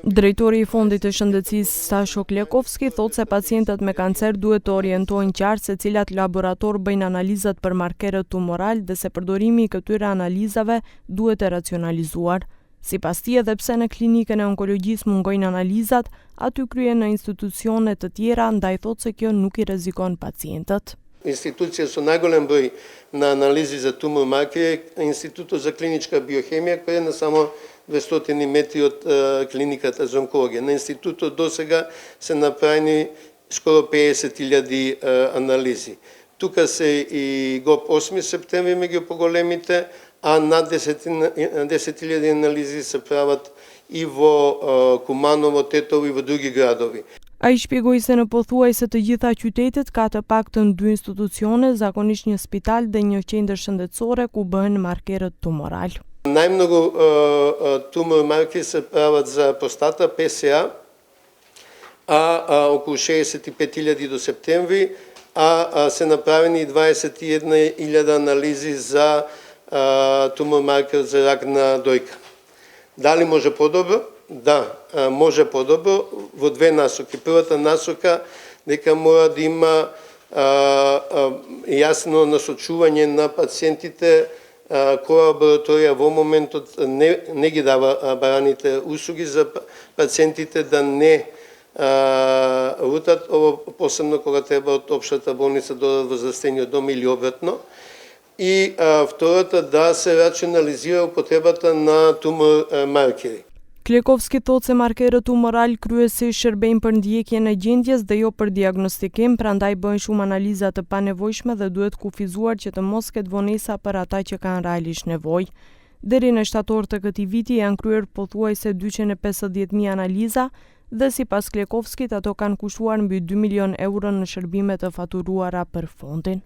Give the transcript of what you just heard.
Drejtori i Fondit të Shëndetësisë Sasho Klekovski thotë se pacientët me kancer duhet të orientohen qartë se cilat laborator bëjnë analizat për markerët tumoral dhe se përdorimi i këtyre analizave duhet të racionalizuar. Sipas tij, edhe pse në klinikën e onkologjisë mungojnë analizat, aty kryen në institucione të tjera, ndaj thotë se kjo nuk i rrezikon pacientët. Institucija su najgolem broj na analizi za tumor markere, Instituto za klinička biohemija koja je na samo 200 metri od klinikata za onkologiju. Na institutu do сега се направени скоро 50.000 анализи. Тука се и ГОП 8 септември меѓу поголемите, а над 10.000 анализи се прават и во Куманово, Тетово и во други градови. Ai shpjegoi se në pothuajse të gjitha qytetet ka të paktën 2 institucione, zakonisht një spital dhe një qendër shëndetësore ku bëhen markerët tumoral. Najmnogo tumor markeri se правят за простата ПСА, около 65.000 до септември, се направени 21.000 анализи за тумор маркер за рак на дойка. Дали може по-добро? Да, може по-добро во две насоки. Првата насока дека мора да има јасно насочување на пациентите која лабораторија во моментот не ги дава бараните услуги за пациентите да не рутат, посебно кога треба од општата болница додат во здравствениот дом или обратно. И втората да се рационализира употребата на тумор маркери. Klekovski thotë se markerët tumoral kryesisht shërbejnë për ndjekjen e gjendjes dhe jo për diagnostikim, prandaj bëhen shumë analiza të panevojshme dhe duhet kufizuar që të mos ketë vonesa për ata që kanë realisht nevojë. Deri në shtator të këtij viti janë kryer pothuajse 250.000 analiza dhe sipas Klekovskit ato kanë kushtuar mbi 2 milion euro në shërbime të faturuara për fondin.